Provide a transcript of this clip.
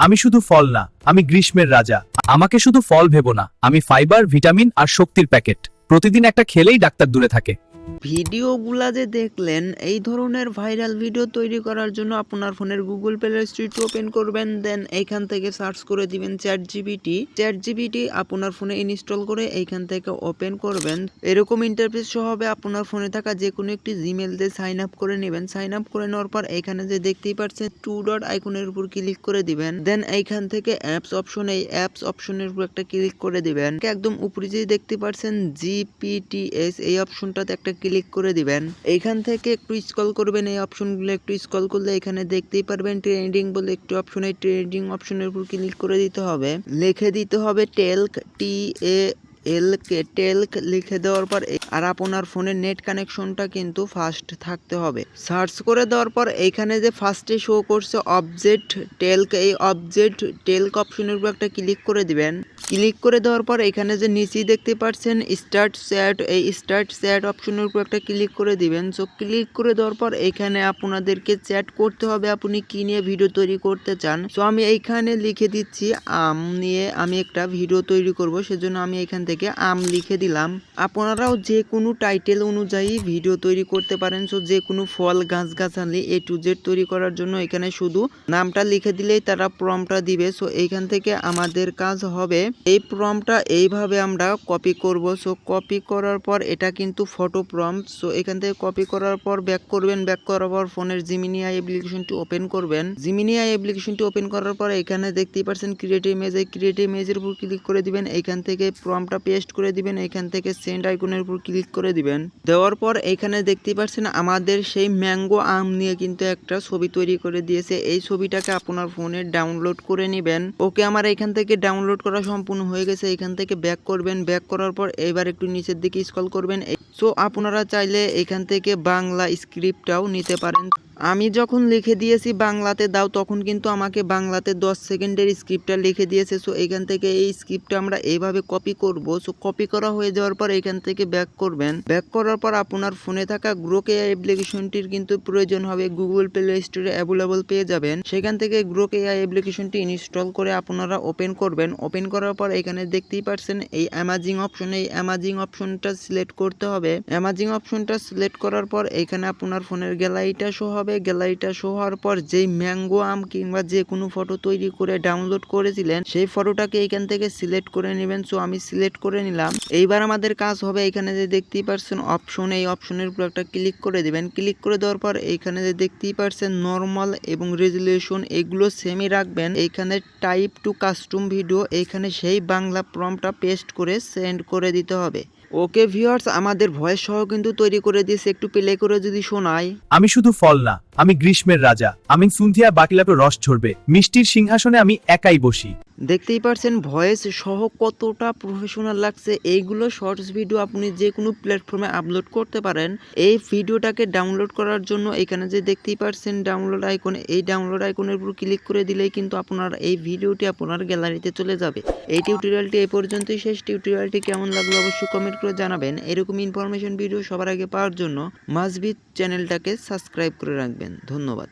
আমি শুধু ফল না, আমি গ্রীষ্মের রাজা। আমাকে শুধু ফল ভেবো না, আমি ফাইবার, ভিটামিন আর শক্তির প্যাকেট। প্রতিদিন একটা খেলেই ডাক্তার দূরে থাকে। ভিডিওগুলা যে দেখলেন, এই ধরনের ভাইরাল ভিডিও তৈরি করার জন্য আপনার ফোনের গুগল প্লে স্টোর ওপেন করবেন, দেন এইখান থেকে সার্চ করে দিবেন চ্যাট জিপিটি আপনার ফোনে ইনস্টল করে এইখান থেকে ওপেন করবেন। এরকম ইন্টারফেস শো হবে। আপনার ফোনে থাকা যে কোনো একটি জিমেল দিয়ে সাইন আপ করে নেবেন। সাইন আপ করে নেওয়ার পর এখানে যে দেখতেই পাচ্ছেন টু ডট আইকনের উপর ক্লিক করে দিবেন, দেন এইখান থেকে অ্যাপস অপশন, এই অ্যাপস অপশনের উপর একটা ক্লিক করে দিবেন। একদম উপরে যে দেখতে পাচ্ছেন জিপিটিএস, এই অপশনটাতে একটা ক্লিক করে দিবেন। এইখান থেকে একটু স্ক্রল করবেন, এই অপশনগুলো একটু স্ক্রল করলে এখানে দেখতেই পারবেন ট্রেন্ডিং বলে একটু অপশন, এই ট্রেন্ডিং অপশনের উপর ক্লিক করে দিতে হবে। লিখে দিতে হবে টেলক, টেলক লিখে দেওয়ার পর আর আপনার ফোনের নেট কানেকশনটা কিন্তু ফাস্ট থাকতে হবে। সার্চ করে দেওয়ার পর এইখানে যে ফার্স্টে শো করছে অবজেক্ট টেলক, এই অবজেক্ট টেলক অপশনের উপর একটা ক্লিক করে দিবেন। ক্লিক করে দেওয়ার পর এখানে যে নিচেই দেখতে পাচ্ছেন স্টার্ট চ্যাট, এই স্টার্ট চ্যাট অপশনের উপর একটা ক্লিক করে দিবেন। সো ক্লিক করে দেওয়ার পর এখানে আপনাদেরকে চ্যাট করতে হবে আপনি কি নিয়ে ভিডিও তৈরি করতে চান। সো আমি এইখানে লিখে দিচ্ছি আম নিয়ে আমি একটা ভিডিও তৈরি করব, সেজন্য আমি এখান থেকে আম লিখে দিলাম। আপনারাও যে কোনো টাইটেল অনুযায়ী ভিডিও তৈরি করতে পারেন। সো যে কোনো ফল, গাছগাছালি A to Z তৈরি করার জন্য এখানে শুধু নামটা লিখে দিলেই তারা প্রম্পটটা দিবে। সো এইখান থেকে আমাদের কাজ হবে এই প্রম্পটটা এইভাবে আমরা কপি করব। সো কপি করার পর এটা কিন্তু ফটো প্রম্পট। সো এখান থেকে কপি করার পর ব্যাক করবেন, ব্যাক করার পর ফোনের জিমিনি আই অ্যাপ্লিকেশনটি ওপেন করবেন। জিমিনি আই অ্যাপ্লিকেশনটি ওপেন করার পর এখানে দেখতেই পাচ্ছেন ক্রিয়েট ইমেজ, এই ক্রিয়েট ইমেজের উপর ক্লিক করে দিবেন। এইখান থেকে প্রম্পটটা পেস্ট করে দিবেন, এইখান থেকে সেন্ড আইকনের উপর ক্লিক করে দিবেন। দেওয়ার পর এখানে দেখতেই পাচ্ছেন আমাদের সেই ম্যাঙ্গো আম নিয়ে কিন্তু একটা ছবি তৈরি করে দিয়েছে। এই ছবিটাকে আপনার ফোনে ডাউনলোড করে নেবেন। ওকে, আমার এখান থেকে ডাউনলোড করা সম্পূর্ণ হয়ে গেছে। এখান থেকে ব্যাক করবেন, ব্যাক করার পর এবার একটু নিচের দিকে স্ক্রল করবেন। সো আপনারা চাইলে এখান থেকে বাংলা স্ক্রিপ্টটাও নিতে পারেন। আমি যখন লিখে দিয়েছি বাংলাতে দাও, তখন কিন্তু আমাকে বাংলাতে 10 সেকেন্ডের স্ক্রিপ্টটা লিখে দিয়েছে। সো এখান থেকে এই স্ক্রিপ্টটা আমরা এইভাবে কপি করব। সো কপি করা হয়ে যাওয়ার পর এখান থেকে ব্যাক করবেন। ব্যাক করার পর আপনার ফোনে থাকা গ্রোক এআই অ্যাপ্লিকেশনটির কিন্তু প্রয়োজন হবে। গুগল প্লে স্টোরে অ্যাভেলেবল পেয়ে যাবেন। সেখান থেকে গ্রোক এআই অ্যাপ্লিকেশনটি ইনস্টল করে আপনারা ওপেন করবেন। ওপেন করার পর এখানে দেখতেই পাচ্ছেন এই অ্যামাজিং অপশন, এই অ্যামাজিং অপশনটা সিলেক্ট করতে হবে। অ্যামাজিং অপশনটা সিলেক্ট করার পর এখানে আপনার ফোনের গ্যালারিটা শো হবে। গ্যালারিটা শো হওয়ার পর যেই ম্যাঙ্গো আম কিংবা যে কোনো ফটো তৈরি করে ডাউনলোড করেছিলেন সেই ফটোটাকে এখান থেকে সিলেক্ট করে নেবেন। সো আমি সিলেক্ট করে নিলাম। এইবার আমাদের কাজ হবে এখানে যে দেখতেই পাচ্ছেন অপশন, এই অপশনের উপর একটা ক্লিক করে দিবেন। ক্লিক করে দেওয়ার পর এইখানে যে দেখতেই পাচ্ছেন নরমাল এবং রেজুলেশন এগুলো সেমই রাখবেন। এইখানে টাইপ টু কাস্টম ভিডিও, এইখানে সেই বাংলা প্রম্পটটা পেস্ট করে সেন্ড করে দিতে হবে। ওকে ভিউয়ার্স, আমাদের ভয়েস সহ কিন্তু তৈরি করে দিয়েছে। একটু প্লে করে যদি শোনাই। আমি শুধু ফল না, আমি গ্রীষ্মের রাজা। আমি সুন্ধিয়া বাকিলাপে রস ঝরবে, মিষ্টির সিংহাসনে আমি একাই বসি। দেখতেই পারছেন ভয়েস সহ কতটা প্রফেশনাল লাগছে। এইগুলো শর্টস ভিডিও আপনি যে কোনো প্ল্যাটফর্মে আপলোড করতে পারেন। এই ভিডিওটাকে ডাউনলোড করার জন্য এখানে যে দেখতেই পারছেন ডাউনলোড আইকন, এই ডাউনলোড আইকনের উপর ক্লিক করে দিলেই কিন্তু আপনার এই ভিডিওটি আপনার গ্যালারিতে চলে যাবে। এই টিউটোরিয়ালটি এই পর্যন্তই শেষ। টিউটোরিয়ালটি কেমন লাগলো অবশ্যই কমেন্ট করে জানাবেন। এরকম ইনফরমেশন ভিডিও সবার আগে পাওয়ার জন্য মাসবিট চ্যানেলটাকে সাবস্ক্রাইব করে রাখবেন। ধন্যবাদ।